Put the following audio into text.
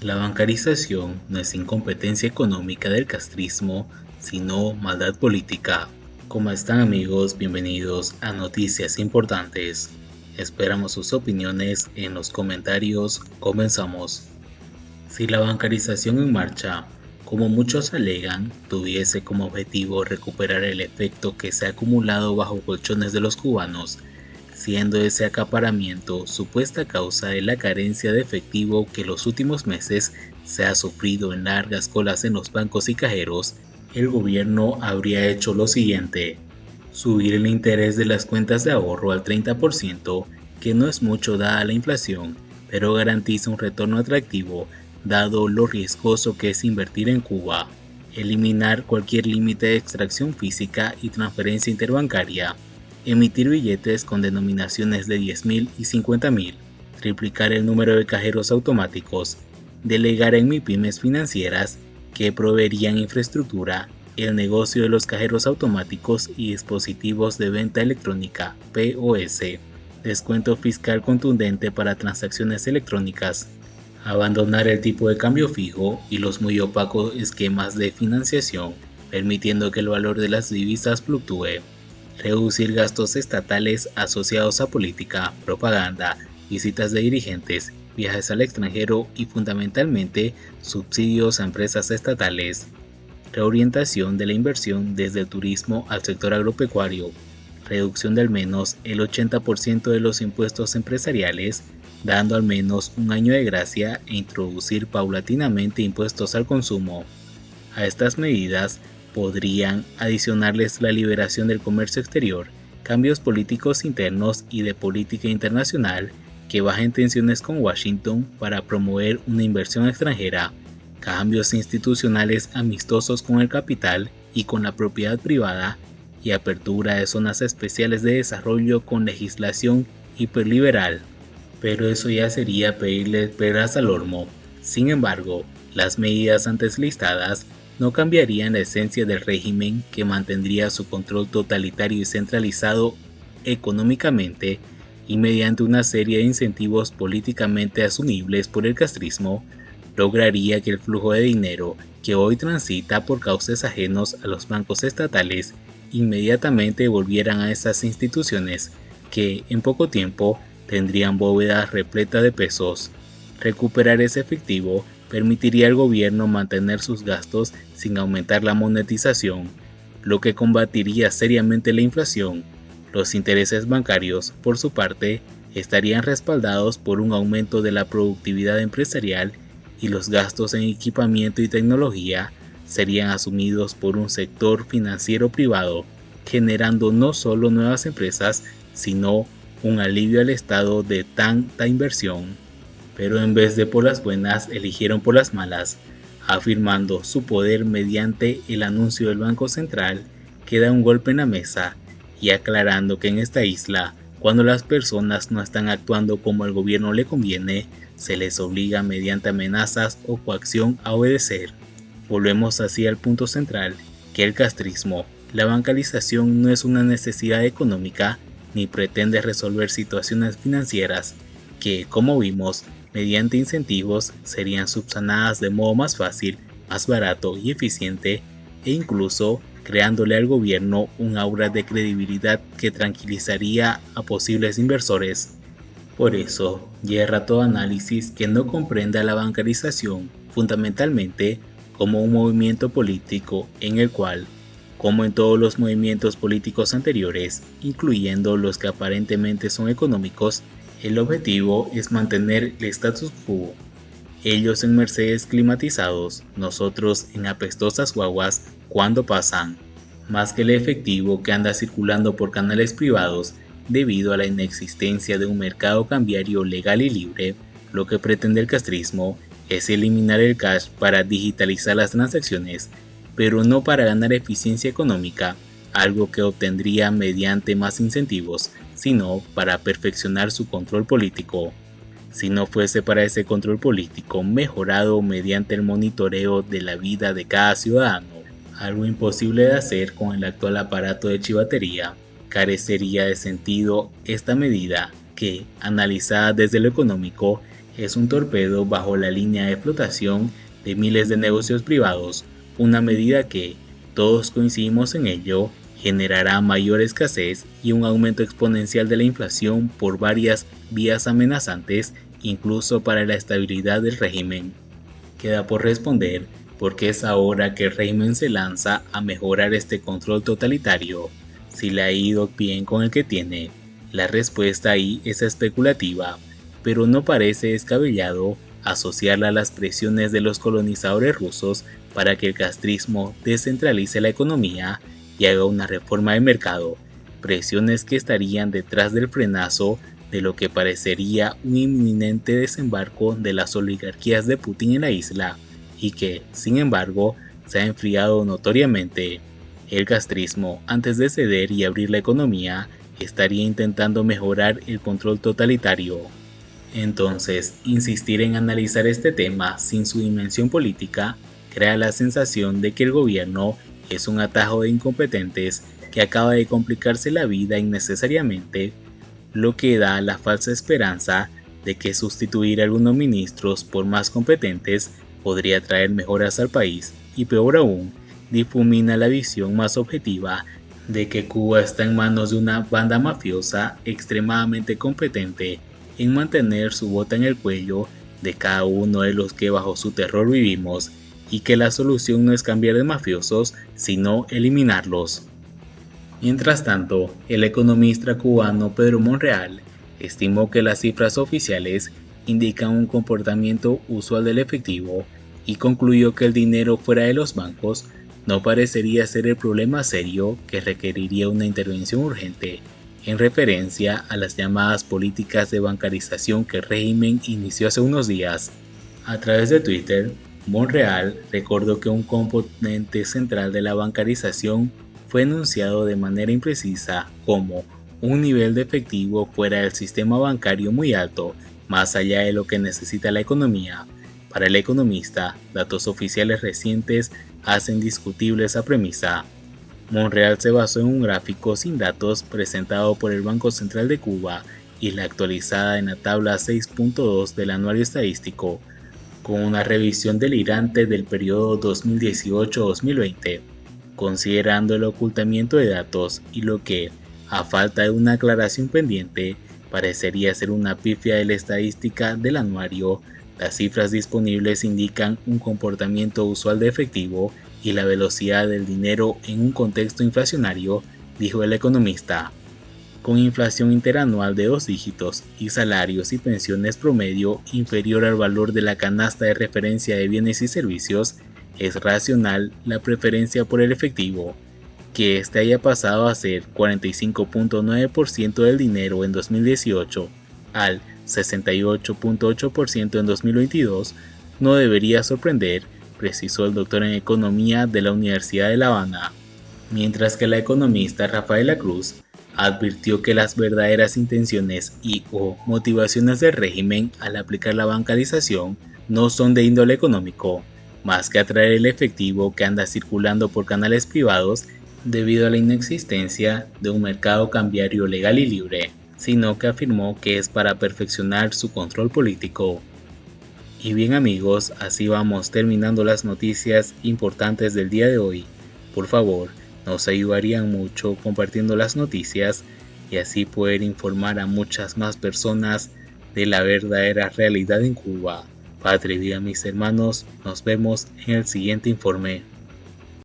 La bancarización no es incompetencia económica del castrismo, sino maldad política. ¿Cómo están amigos? Bienvenidos a Noticias Importantes. Esperamos sus opiniones en los comentarios. Comenzamos. Si la bancarización en marcha, como muchos alegan, tuviese como objetivo recuperar el efecto que se ha acumulado bajo colchones de los cubanos, siendo ese acaparamiento supuesta causa de la carencia de efectivo que los últimos meses se ha sufrido en largas colas en los bancos y cajeros, el gobierno habría hecho lo siguiente: subir el interés de las cuentas de ahorro al 30%, que no es mucho dada la inflación, pero garantiza un retorno atractivo dado lo riesgoso que es invertir en Cuba; eliminar cualquier límite de extracción física y transferencia interbancaria; emitir billetes con denominaciones de 10.000 y 50.000; triplicar el número de cajeros automáticos; delegar en MIPYMES financieras que proveerían infraestructura, el negocio de los cajeros automáticos y dispositivos de venta electrónica POS; descuento fiscal contundente para transacciones electrónicas; abandonar el tipo de cambio fijo y los muy opacos esquemas de financiación, permitiendo que el valor de las divisas fluctúe; reducir gastos estatales asociados a política, propaganda, visitas de dirigentes, viajes al extranjero y fundamentalmente subsidios a empresas estatales; reorientación de la inversión desde el turismo al sector agropecuario; reducción de al menos el 80% de los impuestos empresariales, dando al menos un año de gracia, e introducir paulatinamente impuestos al consumo. A estas medidas podrían adicionarles la liberación del comercio exterior, cambios políticos internos y de política internacional que bajen tensiones con Washington para promover una inversión extranjera, cambios institucionales amistosos con el capital y con la propiedad privada, y apertura de zonas especiales de desarrollo con legislación hiperliberal. Pero eso ya sería pedirle peras al olmo. Sin embargo, las medidas antes listadas no cambiarían la esencia del régimen, que mantendría su control totalitario y centralizado económicamente, y mediante una serie de incentivos políticamente asumibles por el castrismo, lograría que el flujo de dinero que hoy transita por cauces ajenos a los bancos estatales inmediatamente volvieran a esas instituciones, que en poco tiempo tendrían bóvedas repletas de pesos. Recuperar ese efectivo permitiría al gobierno mantener sus gastos sin aumentar la monetización, lo que combatiría seriamente la inflación. Los intereses bancarios, por su parte, estarían respaldados por un aumento de la productividad empresarial, y los gastos en equipamiento y tecnología serían asumidos por un sector financiero privado, generando no solo nuevas empresas, sino un alivio al Estado de tanta inversión. Pero en vez de por las buenas, eligieron por las malas, afirmando su poder mediante el anuncio del Banco Central, que da un golpe en la mesa, y aclarando que en esta isla, cuando las personas no están actuando como al gobierno le conviene, se les obliga mediante amenazas o coacción a obedecer. Volvemos así al punto central, que el castrismo, la bancarización, no es una necesidad económica, ni pretende resolver situaciones financieras que, como vimos, mediante incentivos serían subsanadas de modo más fácil, más barato y eficiente, e incluso creándole al gobierno un aura de credibilidad que tranquilizaría a posibles inversores. Por eso, yerra todo análisis que no comprenda la bancarización fundamentalmente como un movimiento político en el cual, como en todos los movimientos políticos anteriores, incluyendo los que aparentemente son económicos, el objetivo es mantener el status quo. Ellos en Mercedes climatizados, nosotros en apestosas guaguas cuando pasan, más que el efectivo que anda circulando por canales privados debido a la inexistencia de un mercado cambiario legal y libre. Lo que pretende el castrismo es eliminar el cash para digitalizar las transacciones, pero no para ganar eficiencia económica, algo que obtendría mediante más incentivos, sino para perfeccionar su control político. Si no fuese para ese control político mejorado mediante el monitoreo de la vida de cada ciudadano, algo imposible de hacer con el actual aparato de chivatería, carecería de sentido esta medida que, analizada desde lo económico, es un torpedo bajo la línea de flotación de miles de negocios privados, una medida que, todos coincidimos en ello, generará mayor escasez y un aumento exponencial de la inflación por varias vías amenazantes, incluso para la estabilidad del régimen. Queda por responder por qué es ahora que el régimen se lanza a mejorar este control totalitario, si le ha ido bien con el que tiene. La respuesta ahí es especulativa, pero no parece descabellado asociarla a las presiones de los colonizadores rusos para que el castrismo descentralice la economía y haga una reforma de mercado, presiones que estarían detrás del frenazo de lo que parecería un inminente desembarco de las oligarquías de Putin en la isla, y que, sin embargo, se ha enfriado notoriamente. El castrismo, antes de ceder y abrir la economía, estaría intentando mejorar el control totalitario. Entonces, insistir en analizar este tema sin su dimensión política crea la sensación de que el gobierno es un atajo de incompetentes que acaba de complicarse la vida innecesariamente, lo que da la falsa esperanza de que sustituir a algunos ministros por más competentes podría traer mejoras al país y, peor aún, difumina la visión más objetiva de que Cuba está en manos de una banda mafiosa extremadamente competente en mantener su bota en el cuello de cada uno de los que bajo su terror vivimos, y que la solución no es cambiar de mafiosos, sino eliminarlos. Mientras tanto, el economista cubano Pedro Monreal estimó que las cifras oficiales indican un comportamiento usual del efectivo y concluyó que el dinero fuera de los bancos no parecería ser el problema serio que requeriría una intervención urgente, en referencia a las llamadas políticas de bancarización que el régimen inició hace unos días. A través de Twitter, Monreal recordó que un componente central de la bancarización fue enunciado de manera imprecisa como un nivel de efectivo fuera del sistema bancario muy alto, más allá de lo que necesita la economía. Para el economista, datos oficiales recientes hacen discutible esa premisa. Monreal se basó en un gráfico sin datos presentado por el Banco Central de Cuba y la actualizada en la tabla 6.2 del anuario estadístico, con una revisión delirante del periodo 2018-2020, considerando el ocultamiento de datos y lo que, a falta de una aclaración pendiente, parecería ser una pifia de la estadística del anuario. Las cifras disponibles indican un comportamiento usual de efectivo y la velocidad del dinero en un contexto inflacionario, dijo el economista. Con inflación interanual de 2 dígitos y salarios y pensiones promedio inferior al valor de la canasta de referencia de bienes y servicios, es racional la preferencia por el efectivo. Que este haya pasado a ser 45.9% del dinero en 2018 al 68.8% en 2022 no debería sorprender, precisó el doctor en Economía de la Universidad de La Habana, mientras que la economista Rafaela Cruz advirtió que las verdaderas intenciones y/o motivaciones del régimen al aplicar la bancarización no son de índole económico, más que atraer el efectivo que anda circulando por canales privados debido a la inexistencia de un mercado cambiario legal y libre, sino que afirmó que es para perfeccionar su control político. Y bien amigos, así vamos terminando las noticias importantes del día de hoy. Por favor, nos ayudarían mucho compartiendo las noticias y así poder informar a muchas más personas de la verdadera realidad en Cuba. Patria y vida mis hermanos, nos vemos en el siguiente informe.